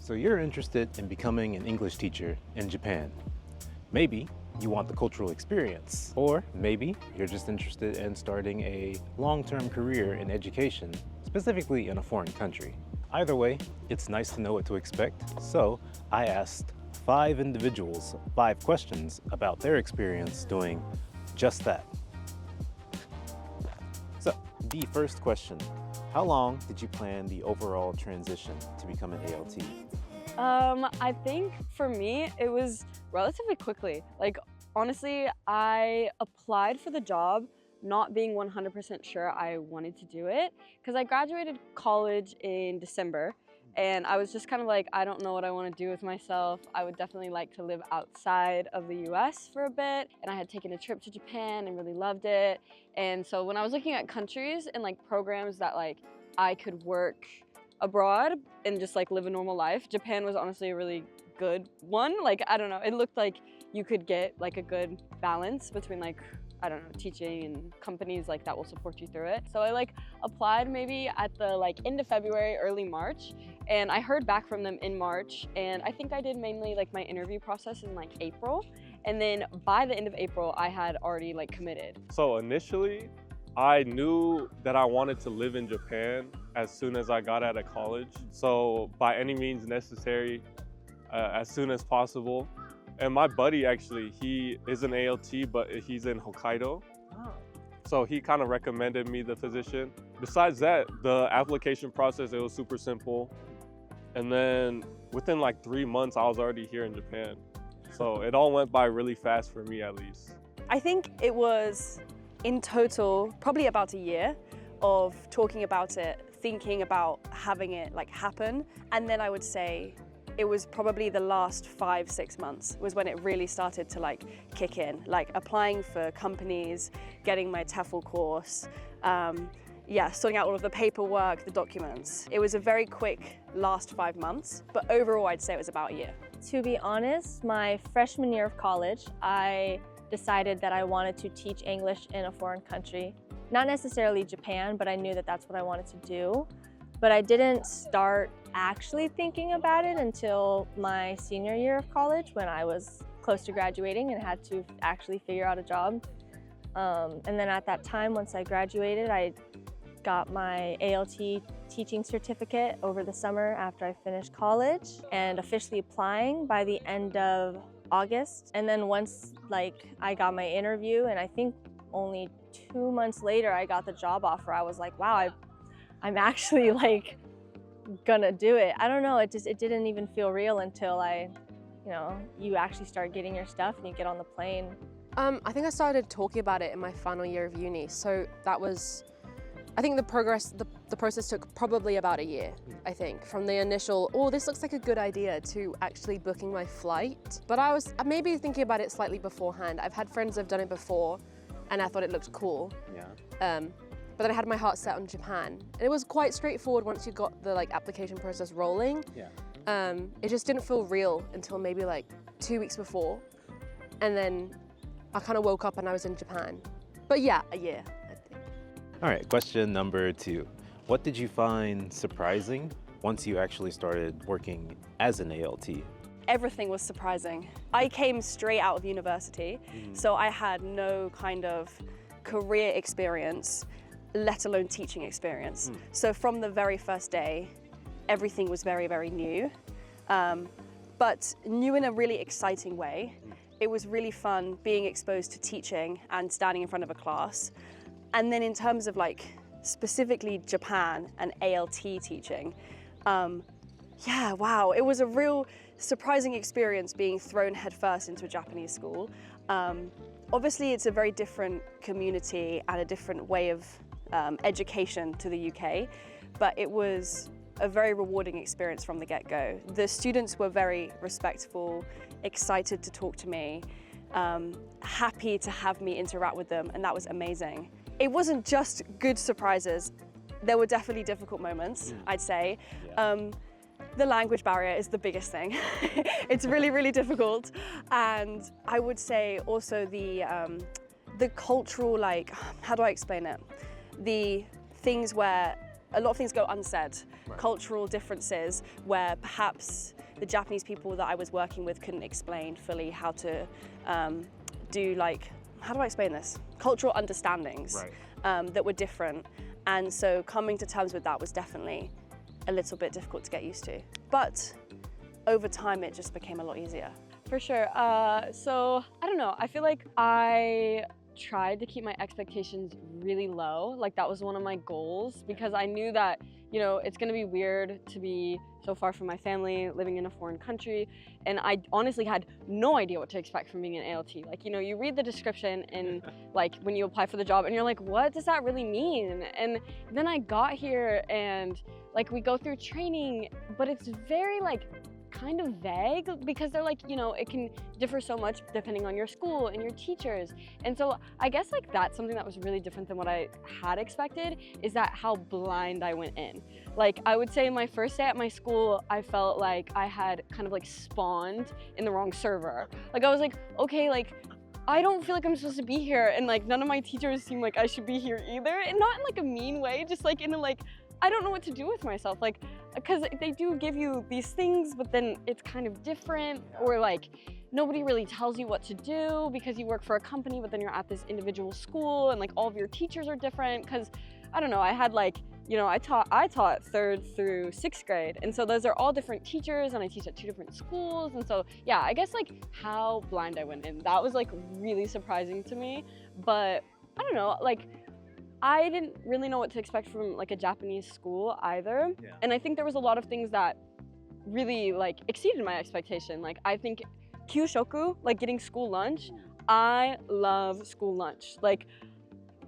So you're interested in becoming an English teacher in Japan. Maybe you want the cultural experience, or maybe you're just interested in starting a long-term career in education, specifically in a foreign country. Either way, it's nice to know what to expect, so I asked 5 individuals 5 questions about their experience doing just that. So, the first question, how long did you plan the overall transition to become an ALT? I think for me, it was relatively quickly. Like, honestly, I applied for the job not being 100% sure I wanted to do it because I graduated college in December and I was just kind of like, I don't know what I want to do with myself. I would definitely like to live outside of the US for a bit, and I had taken a trip to Japan and really loved it. And so when I was looking at countries and like programs that like I could work abroad and just like live a normal life, Japan was honestly a really good one. Like, I don't know, it looked like you could get like a good balance between like, I don't know, teaching and companies like that will support you through it. So I like applied maybe at the like end of February, early March, and I heard back from them in March, and I think I did mainly like my interview process in like April, and then by the end of April I had already like committed. So initially I knew that I wanted to live in Japan as soon as I got out of college. So by any means necessary, as soon as possible. And my buddy actually, he is an ALT, but he's in Hokkaido. Oh. So he kind of recommended me the position. Besides that, the application process, it was super simple. And then within like 3 months, I was already here in Japan. So it all went by really fast for me, at least. I think it was in total probably about a year of talking about it, thinking about having it like happen. And then I would say it was probably the last 5-6 months was when it really started to like kick in, like applying for companies, getting my TEFL course, sorting out all of the paperwork, the documents. It was a very quick last 5 months, but overall I'd say it was about a year. To be honest, my freshman year of college, I decided that I wanted to teach English in a foreign country. Not necessarily Japan, but I knew that that's what I wanted to do. But I didn't start actually thinking about it until my senior year of college when I was close to graduating and had to actually figure out a job. And then at that time, once I graduated, I got my ALT teaching certificate over the summer after I finished college and officially applying by the end of August. And then once I got my interview, and I think only 2 months later I got the job offer, I was like, wow, I'm actually like gonna do it. I don't know, it didn't even feel real until you actually start getting your stuff and you get on the plane. I think I started talking about it in my final year of uni. So that was, I think the process took probably about a year, I think, from the initial, oh, this looks like a good idea, to actually booking my flight. But I was maybe thinking about it slightly beforehand. I've had friends who have done it before and I thought it looked cool. Yeah. But then I had my heart set on Japan. And it was quite straightforward once you got the application process rolling. Yeah. It just didn't feel real until maybe 2 weeks before. And then I kind of woke up and I was in Japan. But yeah, a year, I think. All right, question number 2. What did you find surprising once you actually started working as an ALT? Everything was surprising. I came straight out of university, so I had no kind of career experience, let alone teaching experience. So from the very first day, everything was very, very new, but new in a really exciting way. It was really fun being exposed to teaching and standing in front of a class. And then in terms of specifically Japan and ALT teaching, yeah, wow, it was a real surprising experience being thrown headfirst into a Japanese school. Obviously, it's a very different community and a different way of education to the UK, but it was a very rewarding experience from the get-go. The students were very respectful, excited to talk to me, happy to have me interact with them, and that was amazing. It wasn't just good surprises. There were definitely difficult moments, I'd say. Yeah. The language barrier is the biggest thing. It's really, really difficult. And I would say also the cultural, how do I explain it? The things where a lot of things go unsaid, right. Cultural differences where perhaps the Japanese people that I was working with couldn't explain fully how to do, like, how do I explain this? Cultural understandings that were different. And so coming to terms with that was definitely a little bit difficult to get used to. But over time, it just became a lot easier. For sure. So I don't know. I feel like I tried to keep my expectations really low. Like that was one of my goals because I knew that, you know, it's gonna be weird to be so far from my family, living in a foreign country. And I honestly had no idea what to expect from being an ALT. Like, you know, you read the description and like when you apply for the job and you're like, what does that really mean? And then I got here and like we go through training, but it's very like kind of vague because they're like, you know, it can differ so much depending on your school and your teachers. And so I guess like that's something that was really different than what I had expected, is that how blind I went in. Like I would say my first day at my school, I felt like I had kind of like spawned in the wrong server. Like I was like, okay, like I don't feel like I'm supposed to be here, and like none of my teachers seem like I should be here either, and not in like a mean way, just like in a like, I don't know what to do with myself, like, because they do give you these things, but then it's kind of different, or like nobody really tells you what to do because you work for a company, but then you're at this individual school and like all of your teachers are different. Because I don't know, I had like, you know, I taught 3rd through 6th grade, and so those are all different teachers, and I teach at 2 different schools, and so yeah, I guess like how blind I went in, that was like really surprising to me. But I don't know, like I didn't really know what to expect from like a Japanese school either. Yeah. And I think there was a lot of things that really like exceeded my expectation. Like I think kyushoku, like getting school lunch, I love school lunch. Like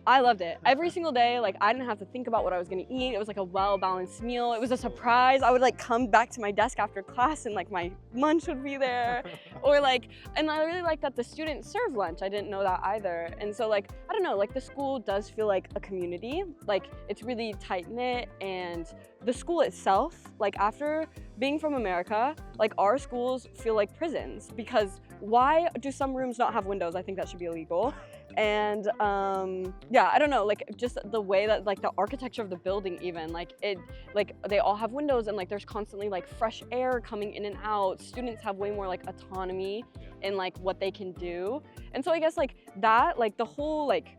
I loved it every single day. Like I didn't have to think about what I was gonna eat. It was like a well-balanced meal. It was a surprise. I would like come back to my desk after class and like my lunch would be there. Or like, and I really like that the students serve lunch. I didn't know that either. And so like, I don't know, like the school does feel like a community. Like it's really tight-knit, and the school itself, like after being from America, like our schools feel like prisons, because why do some rooms not have windows? I think that should be illegal. And yeah, I don't know, like just the way that like the architecture of the building, even like it, like they all have windows, and like there's constantly like fresh air coming in and out. Students have way more like autonomy in like what they can do. And so I guess like that, like the whole like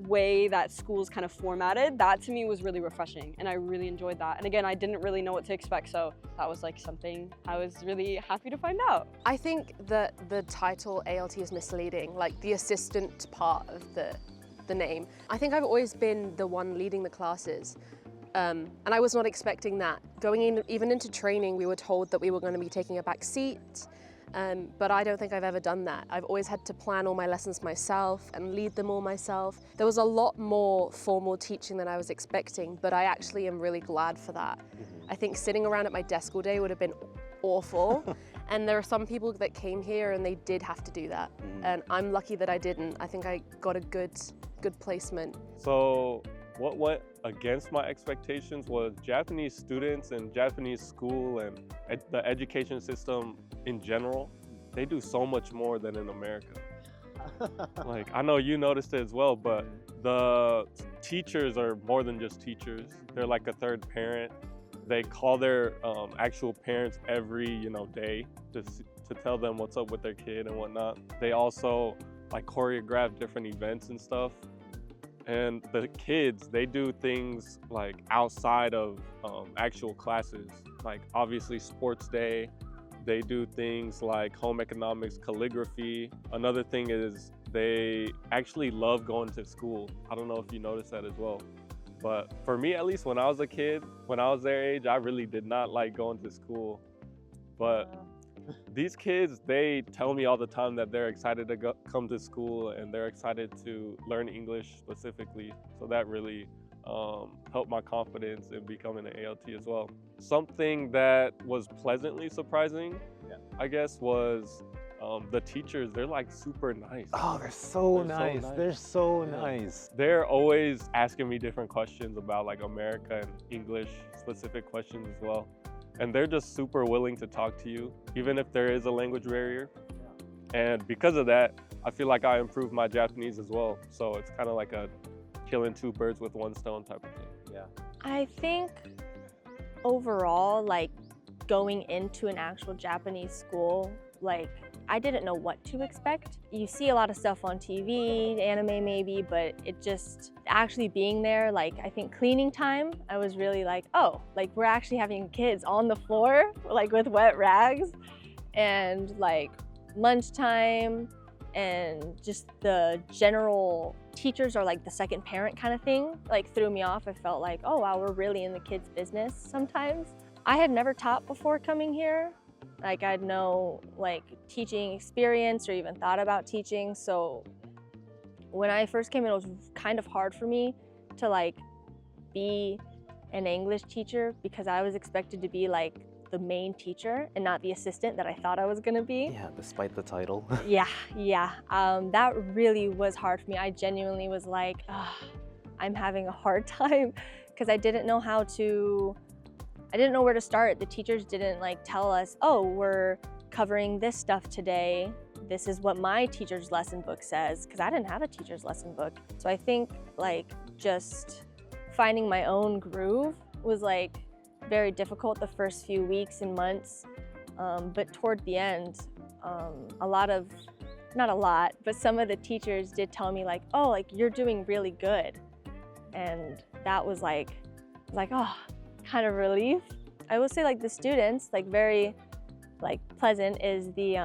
way that school's kind of formatted, that to me was really refreshing, and I really enjoyed that. And again, I didn't really know what to expect, so that was like something I was really happy to find out. I think that the title ALT is misleading, like the assistant part of the name. I think I've always been the one leading the classes, and I was not expecting that. Going in, even into training, we were told that we were going to be taking a back seat. But I don't think I've ever done that. I've always had to plan all my lessons myself and lead them all myself. There was a lot more formal teaching than I was expecting, but I actually am really glad for that. I think sitting around at my desk all day would have been awful. And there are some people that came here and they did have to do that. And I'm lucky that I didn't. I think I got a good placement. So what went against my expectations was Japanese students and Japanese school and the education system in general. They do so much more than in America. Like, I know you noticed it as well, but the teachers are more than just teachers. They're like a third parent. They call their actual parents every, you know, day to tell them what's up with their kid and whatnot. They also like choreograph different events and stuff. And the kids, they do things like outside of actual classes, like obviously sports day. They do things like home economics, calligraphy. Another thing is they actually love going to school. I don't know if you noticed that as well. But for me, at least when I was a kid, when I was their age, I really did not like going to school. But these kids, they tell me all the time that they're excited to come to school, and they're excited to learn English specifically. So that really helped my confidence in becoming an ALT as well. Something that was pleasantly surprising, I guess, was the teachers. They're like super nice. Oh, they're so nice. They're so nice. They're always asking me different questions about like America and English specific questions as well. And they're just super willing to talk to you, even if there is a language barrier. And because of that, I feel like I improved my Japanese as well. So it's kind of like a killing 2 birds with 1 stone type of thing. I think overall, like going into an actual Japanese school, like, I didn't know what to expect. You see a lot of stuff on TV, anime maybe, but it just, actually being there, like, I think cleaning time, I was really like, oh, like, we're actually having kids on the floor, like, with wet rags. And like, lunchtime, and just the general teachers are like the second parent kind of thing, like, threw me off. I felt like, oh wow, we're really in the kids' business sometimes. I had never taught before coming here. Like, I had no like teaching experience or even thought about teaching. So when I first came in, it was kind of hard for me to like be an English teacher because I was expected to be like the main teacher and not the assistant that I thought I was gonna be. Yeah, despite the title. Yeah. That really was hard for me. I genuinely was like, I'm having a hard time because I didn't know where to start. The teachers didn't like tell us, oh, we're covering this stuff today. This is what my teacher's lesson book says, because I didn't have a teacher's lesson book. So I think like just finding my own groove was like very difficult the first few weeks and months, but toward the end, not a lot, but some of the teachers did tell me like, oh, like, you're doing really good. And that was like, oh, kind of relief. I will say like the students, like very like pleasant is the,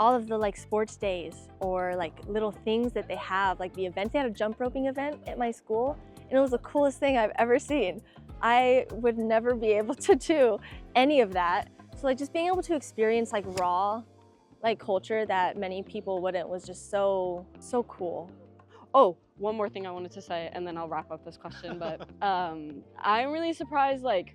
all of the like sports days or like little things that they have, like the events. They had a jump roping event at my school and it was the coolest thing I've ever seen. I would never be able to do any of that. So like just being able to experience like raw like culture that many people wouldn't was just so cool. Oh, one more thing I wanted to say, and then I'll wrap up this question, but I'm really surprised like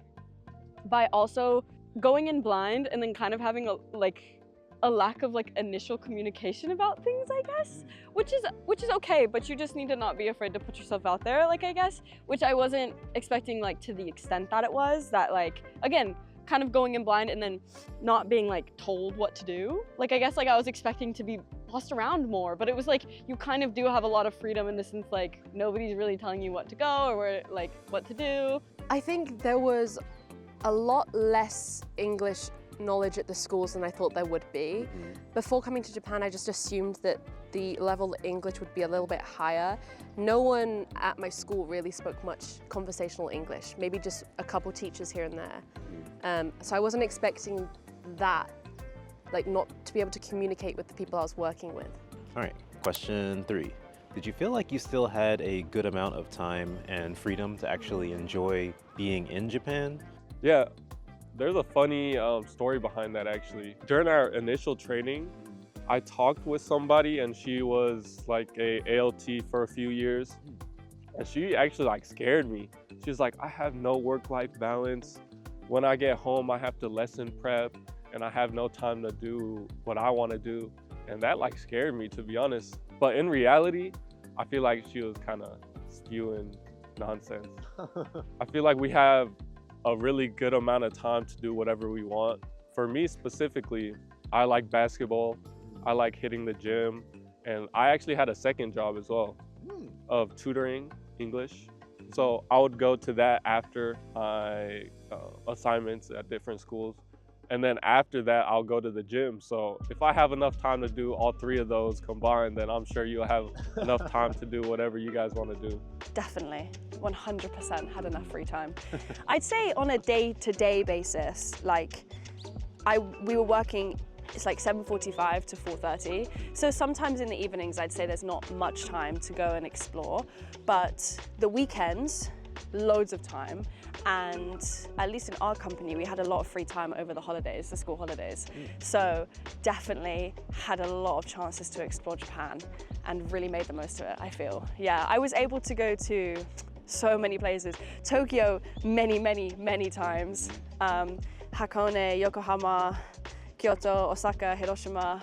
by also going in blind and then kind of having a lack of like initial communication about things, I guess, which is okay, but you just need to not be afraid to put yourself out there, like, I guess, which I wasn't expecting like to the extent that it was, that like, again, kind of going in blind and then not being like told what to do. Like, I guess like I was expecting to be bossed around more, but it was like you kind of do have a lot of freedom in the sense like nobody's really telling you what to go or where, like, what to do. I think there was a lot less English knowledge at the schools than I thought there would be. Before coming to Japan, I just assumed that the level of English would be a little bit higher. No one at my school really spoke much conversational English, maybe just a couple teachers here and there. So I wasn't expecting that, like, not to be able to communicate with the people I was working with. All right, question 3. Did you feel like you still had a good amount of time and freedom to actually enjoy being in Japan? Yeah, there's a funny story behind that actually. During our initial training, I talked with somebody and she was like a ALT for a few years. And she actually like scared me. She was like, I have no work-life balance. When I get home, I have to lesson prep and I have no time to do what I want to do. And that like scared me, to be honest. But in reality, I feel like she was kind of spewing nonsense. I feel like we have a really good amount of time to do whatever we want. For me specifically, I like basketball, I like hitting the gym, and I actually had a second job as well of tutoring English. So I would go to that after my assignments at different schools. And then after that, I'll go to the gym. So if I have enough time to do all 3 of those combined, then I'm sure you'll have enough time to do whatever you guys want to do. Definitely, 100% had enough free time. I'd say on a day-to-day basis, like we were working, it's like 7:45 to 4:30. So sometimes in the evenings, I'd say there's not much time to go and explore, but the weekends, loads of time. And at least in our company, we had a lot of free time over the holidays, the school holidays. So definitely had a lot of chances to explore Japan and really made the most of it, I feel. Yeah, I was able to go to so many places. Tokyo many times. Hakone, Yokohama, Kyoto, Osaka, Hiroshima.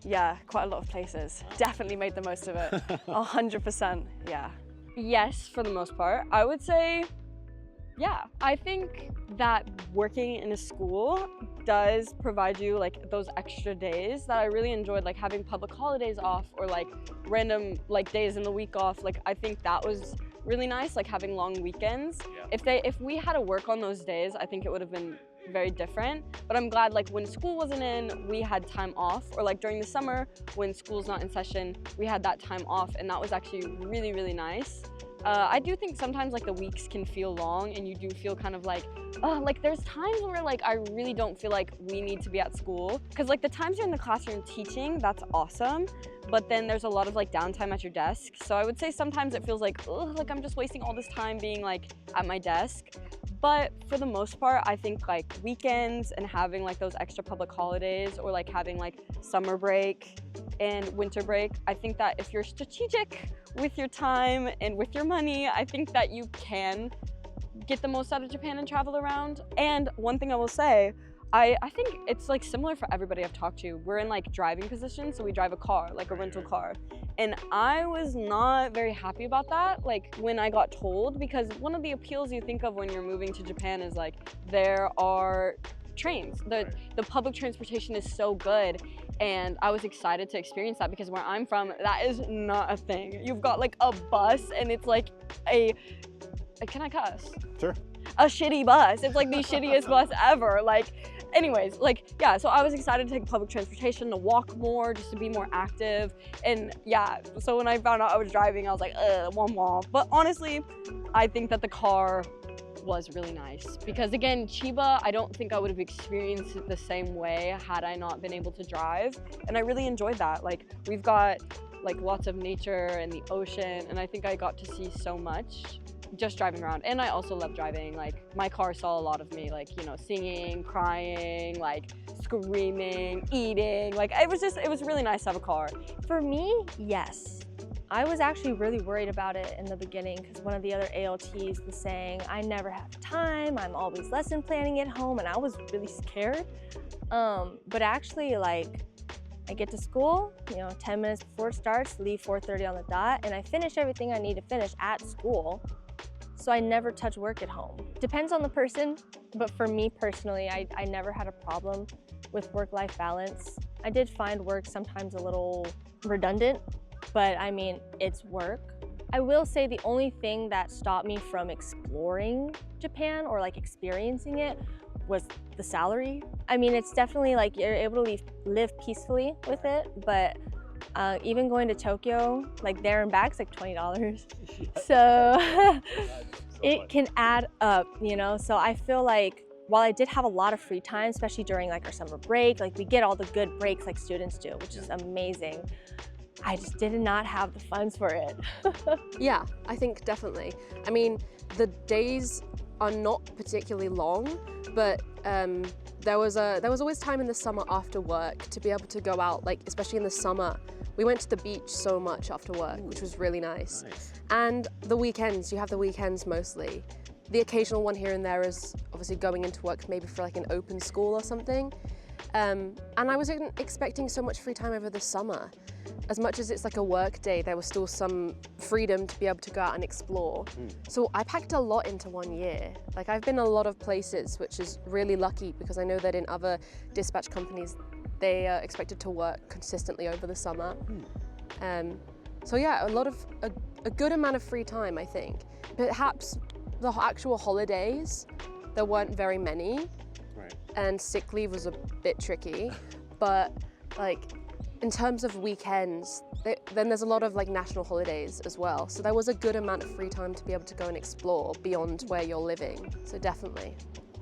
Yeah, quite a lot of places. Definitely made the most of it. 100%, yeah. Yes, for the most part. I would say, yeah, I think that working in a school does provide you like those extra days that I really enjoyed, like having public holidays off or like random like days in the week off. Like I think that was really nice, like having long weekends. Yeah. If we had to work on those days, I think it would have been very different. But I'm glad like when school wasn't in, we had time off, or like during the summer when school's not in session, we had that time off, and that was actually really, really nice. I do think sometimes like the weeks can feel long, and you do feel kind of like, oh, like there's times where like I really don't feel like we need to be at school, because like the times you're in the classroom teaching, that's awesome, but then there's a lot of like downtime at your desk. So I would say sometimes it feels like, oh, like I'm just wasting all this time being like at my desk. But for the most part, I think like weekends and having like those extra public holidays, or like having like summer break and winter break, I think that if you're strategic with your time and with your money, I think that you can get the most out of Japan and travel around. And one thing I will say, I think it's like similar for everybody I've talked to. We're in like driving positions, so we drive a car, like a rental car. And I was not very happy about that, like when I got told, because one of the appeals you think of when you're moving to Japan is like there are trains. The public transportation is so good, and I was excited to experience that, because where I'm from, that is not a thing. You've got like a bus, and it's like can I cuss? Sure. A shitty bus. It's like the shittiest bus ever. Like, anyways, like, yeah, so I was excited to take public transportation, to walk more, just to be more active. And yeah, so when I found out I was driving, I was like, womp womp. But honestly, I think that the car was really nice, because again, Chiba, I don't think I would have experienced it the same way had I not been able to drive. And I really enjoyed that. Like, we've got like lots of nature and the ocean, and I think I got to see so much just driving around. And I also love driving. Like, my car saw a lot of me, like, you know, singing, crying, like screaming, eating. Like, it was really nice to have a car. For me, yes. I was actually really worried about it in the beginning, because one of the other ALTs was saying, I never have time, I'm always lesson planning at home, and I was really scared. But actually, like, I get to school, you know, 10 minutes before it starts, leave 4:30 on the dot, and I finish everything I need to finish at school. So I never touch work at home. Depends on the person, but for me personally, I never had a problem with work-life balance. I did find work sometimes a little redundant, but I mean, it's work. I will say the only thing that stopped me from exploring Japan or like experiencing it was the salary. I mean, it's definitely like you're able to live peacefully with it, but even going to Tokyo, like there and back, is like $20. So it can add up, you know? So I feel like while I did have a lot of free time, especially during like our summer break, like we get all the good breaks like students do, which is amazing. I just did not have the funds for it. Yeah, I think definitely. I mean, the days are not particularly long, but there was always time in the summer after work to be able to go out, like especially in the summer. We went to the beach so much after work, which was really nice. And the weekends, you have the weekends mostly. The occasional one here and there is obviously going into work maybe for like an open school or something. And I wasn't expecting so much free time over the summer. As much as it's like a work day, there was still some freedom to be able to go out and explore. So I packed a lot into 1 year. Like, I've been a lot of places, which is really lucky, because I know that in other dispatch companies, they are expected to work consistently over the summer. So yeah, a good amount of free time, I think. Perhaps the actual holidays, there weren't very many. And sick leave was a bit tricky, but like in terms of weekends, then there's a lot of like national holidays as well. So there was a good amount of free time to be able to go and explore beyond where you're living. So definitely.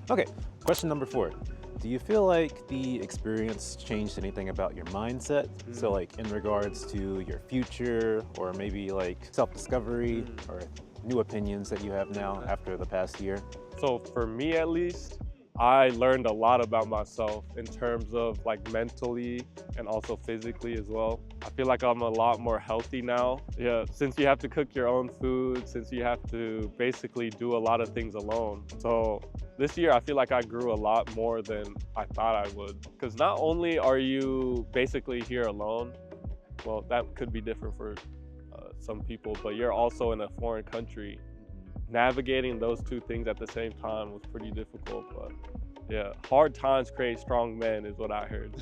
Okay, question number 4. Do you feel like the experience changed anything about your mindset? So like in regards to your future, or maybe like self-discovery or new opinions that you have now after the past year? So for me at least, I learned a lot about myself in terms of like mentally and also physically as well. I feel like I'm a lot more healthy now. Yeah, since you have to cook your own food, since you have to basically do a lot of things alone. So this year I feel like I grew a lot more than I thought I would. Because not only are you basically here alone, well, that could be different for some people, but you're also in a foreign country. Navigating those two things at the same time was pretty difficult, but yeah, hard times create strong men is what I heard.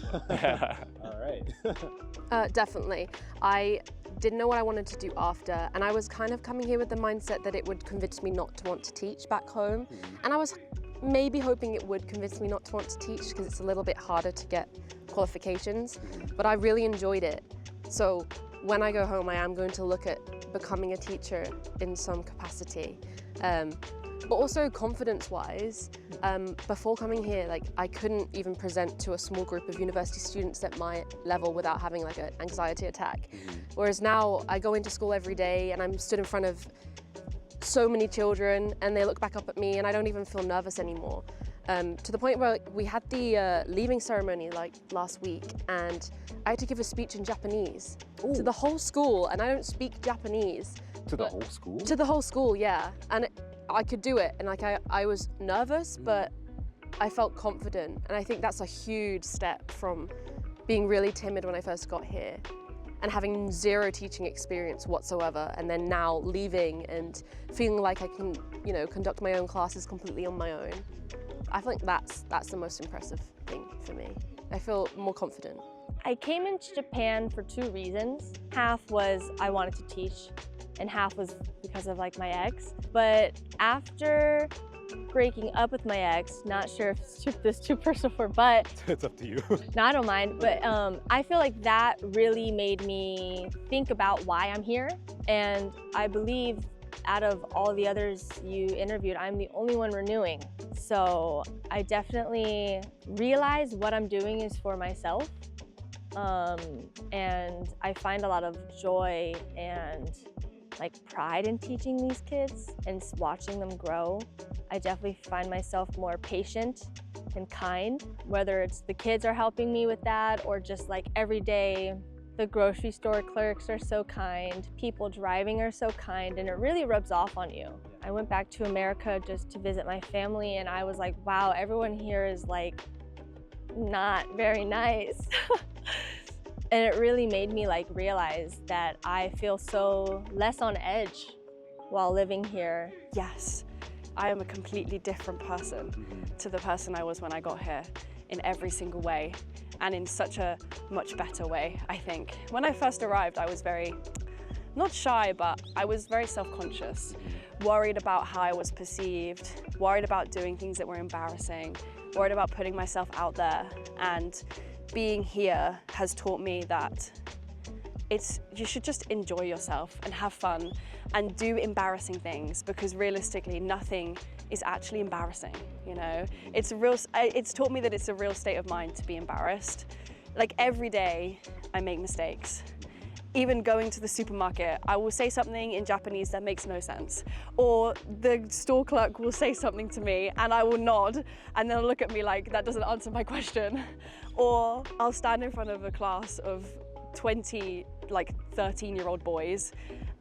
All right. Definitely. I didn't know what I wanted to do after, and I was kind of coming here with the mindset that it would convince me not to want to teach back home. And I was maybe hoping it would convince me not to want to teach because it's a little bit harder to get qualifications, but I really enjoyed it. So when I go home, I am going to look at becoming a teacher in some capacity. But also confidence-wise, before coming here, like I couldn't even present to a small group of university students at my level without having like an anxiety attack. Whereas now I go into school every day and I'm stood in front of so many children and they look back up at me and I don't even feel nervous anymore. To the point where we had the leaving ceremony like last week and I had to give a speech in Japanese to the whole school, and I don't speak Japanese. To the whole school? To the whole school, yeah. And I could do it, and like I was nervous, but I felt confident. And I think that's a huge step from being really timid when I first got here and having zero teaching experience whatsoever, and then now leaving and feeling like I can, you know, conduct my own classes completely on my own. I think that's the most impressive thing for me. I feel more confident. I came into Japan for 2 reasons. Half was I wanted to teach, and half was because of like my ex. But after breaking up with my ex, not sure if this is too personal for, but It's up to you. no, I don't mind. But I feel like that really made me think about why I'm here. And I believe out of all the others you interviewed, I'm the only one renewing. So I definitely realize what I'm doing is for myself. And I find a lot of joy and like pride in teaching these kids and watching them grow. I definitely find myself more patient and kind, whether it's the kids are helping me with that or just like every day. The grocery store clerks are so kind, people driving are so kind, and it really rubs off on you. I went back to America just to visit my family and I was like, wow, everyone here is like not very nice. And it really made me like realize that I feel so less on edge while living here. Yes, I am a completely different person to the person I was when I got here in every single way, and in such a much better way, I think. When I first arrived, I was very, not shy, but I was very self-conscious, worried about how I was perceived, worried about doing things that were embarrassing, worried about putting myself out there. And being here has taught me that you should just enjoy yourself and have fun and do embarrassing things, because realistically nothing is actually embarrassing, you know? It's taught me that it's a real state of mind to be embarrassed. Like every day I make mistakes. Even going to the supermarket, I will say something in Japanese that makes no sense. Or the store clerk will say something to me and I will nod and they'll look at me like that doesn't answer my question. Or I'll stand in front of a class of 20 like 13-year-old boys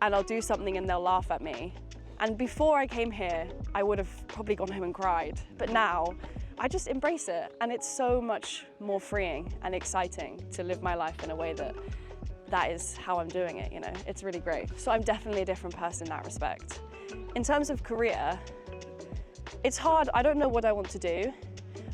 and I'll do something and they'll laugh at me. And before I came here, I would have probably gone home and cried. But now, I just embrace it. And it's so much more freeing and exciting to live my life in a way that is how I'm doing it, you know? It's really great. So I'm definitely a different person in that respect. In terms of career, it's hard. I don't know what I want to do,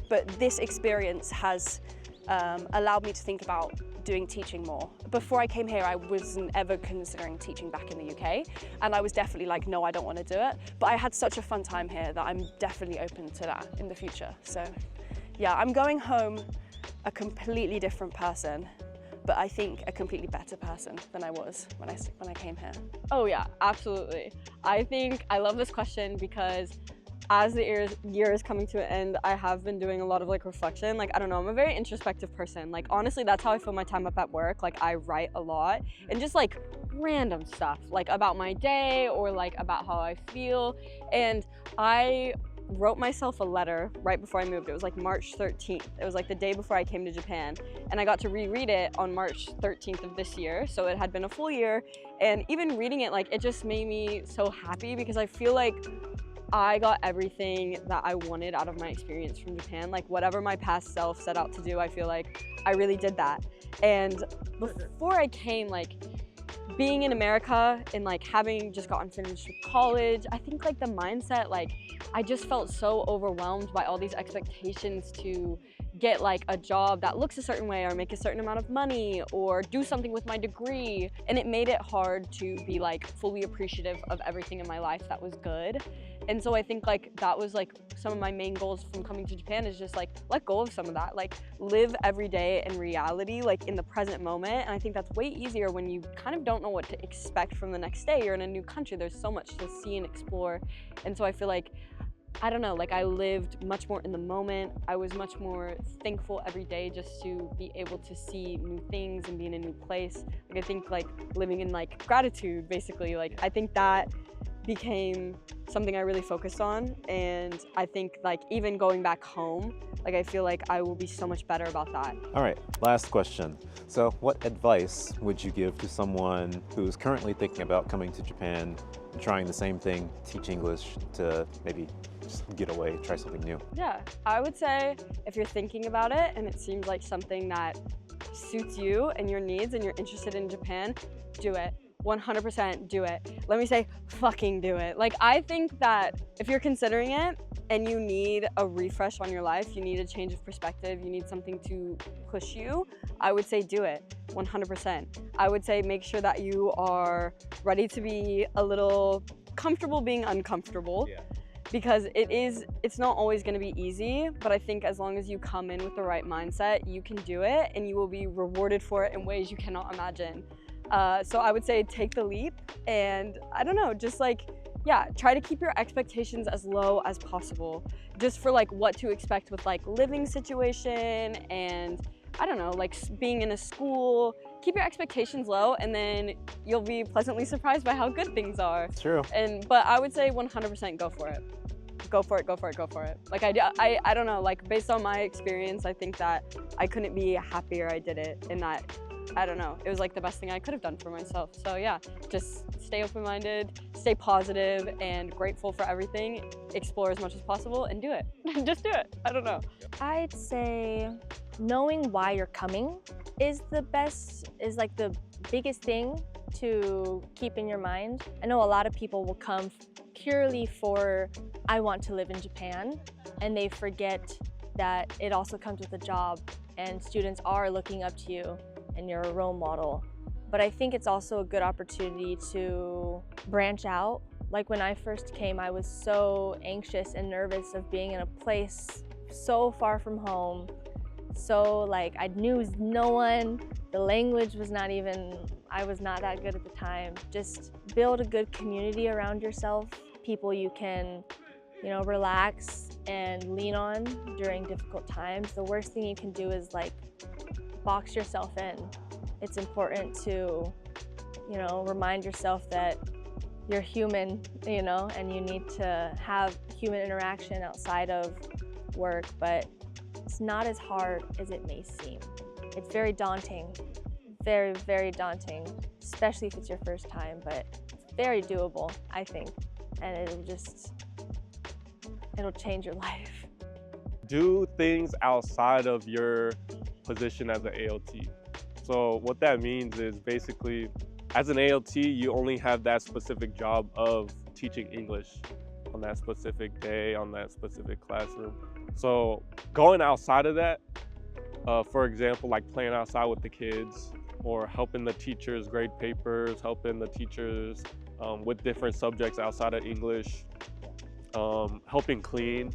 but this experience has allowed me to think about doing teaching more. Before I came here, I wasn't ever considering teaching back in the UK, and I was definitely like, no, I don't want to do it. But I had such a fun time here that I'm definitely open to that in the future. So yeah, I'm going home a completely different person, but I think a completely better person than I was when I came here. Oh yeah, absolutely. I love this question because as the year is coming to an end, I have been doing a lot of like reflection. Like, I don't know, I'm a very introspective person. Like, honestly, that's how I fill my time up at work. Like, I write a lot and just like random stuff, like about my day or like about how I feel. And I wrote myself a letter right before I moved. It was like March 13th. It was like the day before I came to Japan. And I got to reread it on March 13th of this year. So it had been a full year. And even reading it, like, it just made me so happy because I feel like I got everything that I wanted out of my experience from Japan. Like, whatever my past self set out to do, I feel like I really did that. And before I came, like, being in America and like having just gotten finished with college, I think like the mindset, like, I just felt so overwhelmed by all these expectations to get like a job that looks a certain way or make a certain amount of money or do something with my degree. And it made it hard to be like fully appreciative of everything in my life that was good. And so I think like that was like some of my main goals from coming to Japan, is just like let go of some of that, like live every day in reality, like in the present moment. And I think that's way easier when you kind of don't know what to expect from the next day. You're in a new country, there's so much to see and explore. And so I feel like, I don't know, like I lived much more in the moment. I was much more thankful every day just to be able to see new things and be in a new place. Like I think like living in like gratitude, basically, like I think that became something I really focused on. And I think like even going back home, like I feel like I will be so much better about that. All right, last question. So what advice would you give to someone who is currently thinking about coming to Japan and trying the same thing, teach English, to maybe just get away, try something new? Yeah, I would say if you're thinking about it and it seems like something that suits you and your needs and you're interested in Japan, do it. 100% do it. Let me say, fucking do it. Like, I think that if you're considering it and you need a refresh on your life, you need a change of perspective, you need something to push you, I would say do it, 100%. I would say make sure that you are ready to be a little comfortable being uncomfortable. Yeah. Because it's not always going to be easy, but I think as long as you come in with the right mindset, you can do it and you will be rewarded for it in ways you cannot imagine. So I would say take the leap, and I don't know, just like, yeah, try to keep your expectations as low as possible, just for like what to expect with like living situation and I don't know, like being in a school. Keep your expectations low and then you'll be pleasantly surprised by how good things are. True. But I would say 100% go for it. Go for it, go for it, go for it. Like I don't know, like based on my experience, I think that I couldn't be happier I did it, and that, I don't know, it was like the best thing I could have done for myself. So yeah, just stay open-minded, stay positive and grateful for everything, explore as much as possible and do it. Just do it, I don't know. I'd say knowing why you're coming is like the biggest thing to keep in your mind. I know a lot of people will come purely for, I want to live in Japan, and they forget that it also comes with a job and students are looking up to you and you're a role model. But I think it's also a good opportunity to branch out. Like when I first came, I was so anxious and nervous of being in a place so far from home. So like I knew no one, the language was not even, I was not that good at the time. Just build a good community around yourself, people you can, you know, relax and lean on during difficult times. The worst thing you can do is like box yourself in. It's important to, you know, remind yourself that you're human, you know, and you need to have human interaction outside of work, but it's not as hard as it may seem. It's very daunting, very, very daunting, especially if it's your first time, but it's very doable, I think, and it'll change your life. Do things outside of your position as an ALT. So what that means is basically, as an ALT, you only have that specific job of teaching English on that specific day, on that specific classroom. So going outside of that, for example, like playing outside with the kids or helping the teachers grade papers, helping the teachers with different subjects outside of English, helping clean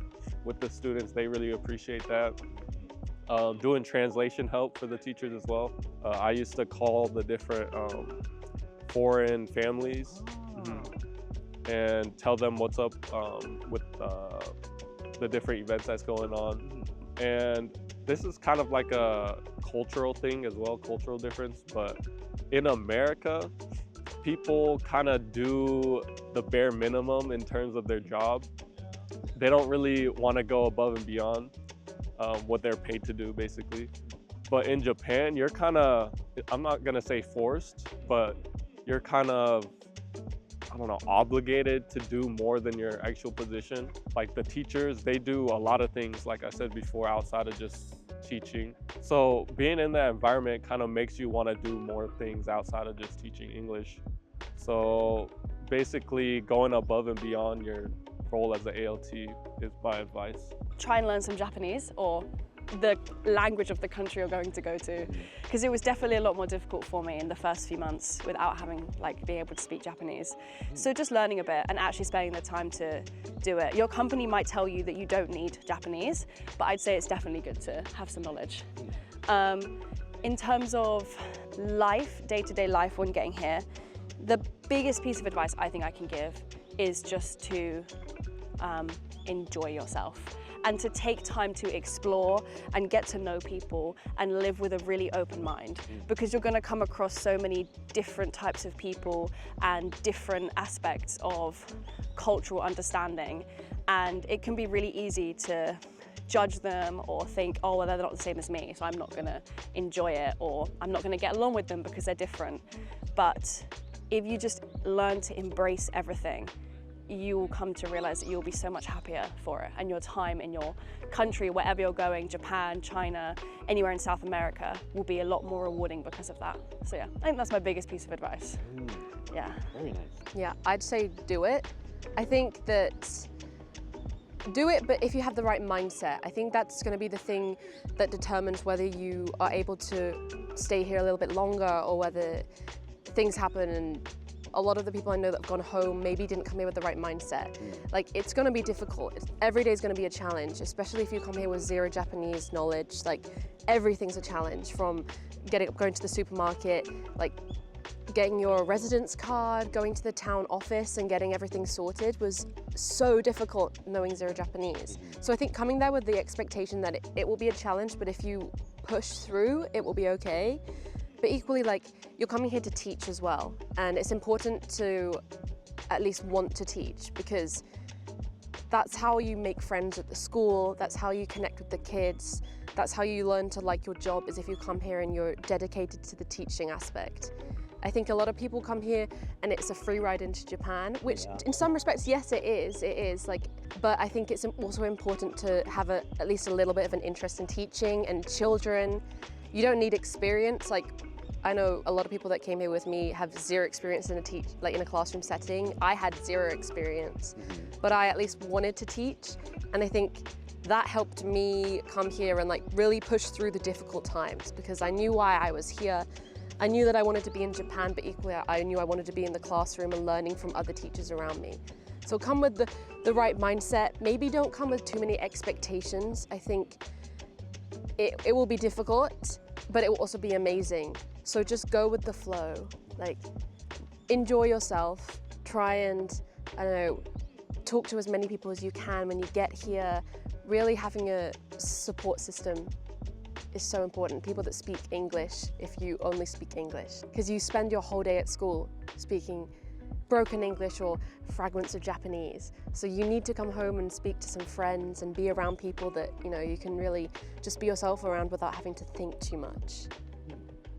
with the students, they really appreciate that. Doing translation help for the teachers as well. I used to call the different foreign families and tell them what's up with the different events that's going on. And this is kind of like a cultural thing as well, cultural difference, but in America, people kind of do the bare minimum in terms of their job. They don't really want to go above and beyond what they're paid to do, basically. But in Japan, you're kind of, I'm not gonna say forced, but you're kind of, I don't know, obligated to do more than your actual position. Like the teachers, they do a lot of things, like I said before, outside of just teaching. So being in that environment kind of makes you want to do more things outside of just teaching English. So basically going above and beyond your role as an ALT is my advice. Try and learn some Japanese, or the language of the country you're going to go to. Because it was definitely a lot more difficult for me in the first few months without having, like, being able to speak Japanese. So just learning a bit and actually spending the time to do it. Your company might tell you that you don't need Japanese, but I'd say it's definitely good to have some knowledge. In terms of life, day-to-day life when getting here, the biggest piece of advice I think I can give is just to enjoy yourself and to take time to explore and get to know people and live with a really open mind, because you're going to come across so many different types of people and different aspects of cultural understanding, and it can be really easy to judge them or think, oh, well, they're not the same as me, so I'm not going to enjoy it, or I'm not going to get along with them because they're different. But if you just learn to embrace everything, you will come to realize that you'll be so much happier for it, and your time in your country, wherever you're going, Japan, China, anywhere in South America, will be a lot more rewarding because of that. So yeah, I think that's my biggest piece of advice. Yeah. Very nice. Yeah, I'd say do it. I think that do it, but if you have the right mindset, I think that's going to be the thing that determines whether you are able to stay here a little bit longer or whether things happen. And a lot of the people I know that have gone home maybe didn't come here with the right mindset. Like, it's going to be difficult. Every day is going to be a challenge, especially if you come here with zero Japanese knowledge. Like, everything's a challenge, from going to the supermarket, like getting your residence card, going to the town office and getting everything sorted was so difficult knowing zero Japanese. So I think coming there with the expectation that it will be a challenge, but if you push through, it will be okay. But equally, like, you're coming here to teach as well. And it's important to at least want to teach, because that's how you make friends at the school, that's how you connect with the kids, that's how you learn to like your job, is if you come here and you're dedicated to the teaching aspect. I think a lot of people come here and it's a free ride into Japan, which in some respects, yes, it is like, but I think it's also important to have at least a little bit of an interest in teaching and children. You don't need experience. Like, I know a lot of people that came here with me have zero experience in in a classroom setting. I had zero experience, but I at least wanted to teach, and I think that helped me come here and like really push through the difficult times, because I knew why I was here. I knew that I wanted to be in Japan, but equally I knew I wanted to be in the classroom and learning from other teachers around me. So come with the right mindset. Maybe don't come with too many expectations. I think it will be difficult, but it will also be amazing. So just go with the flow. Like, enjoy yourself. Try and, I don't know, talk to as many people as you can when you get here. Really having a support system is so important. People that speak English, if you only speak English, because you spend your whole day at school speaking broken English or fragments of Japanese. So you need to come home and speak to some friends and be around people that, you know, you can really just be yourself around without having to think too much.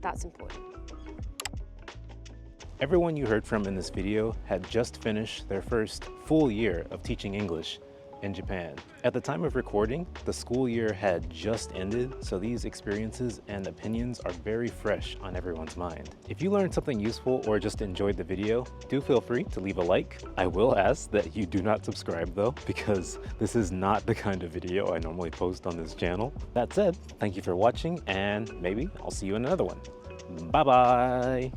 That's important. Everyone you heard from in this video had just finished their first full year of teaching English in Japan. At the time of recording, the school year had just ended, so these experiences and opinions are very fresh on everyone's mind. If you learned something useful or just enjoyed the video, do feel free to leave a like. I will ask that you do not subscribe though, because this is not the kind of video I normally post on this channel. That said, thank you for watching, and maybe I'll see you in another one. Bye-bye!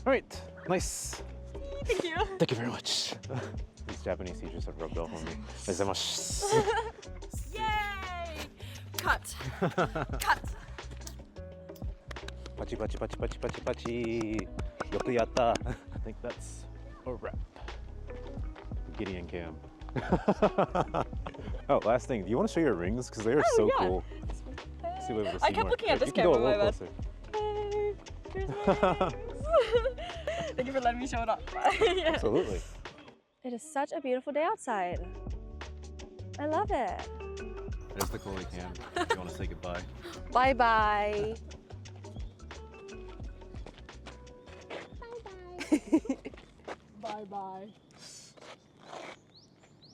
All right, nice. Thank you. Thank you very much. These Japanese teachers have rubbed off on me. Yay! Cut. Cut. Pachi, pachi, pachi, pachi, pachi, pachi. Yoku yatta. I think that's a wrap. Gideon cam. Oh, last thing. Do you want to show your rings? Because they are so yeah. cool. Let's see if we have a I kept more. looking at You this can go a camera, little my bad. closer. Thank you for letting me show it up. Yeah. Absolutely. It is such a beautiful day outside. I love it. There's the Chloe cam. If you want to say goodbye. Bye-bye. Bye-bye.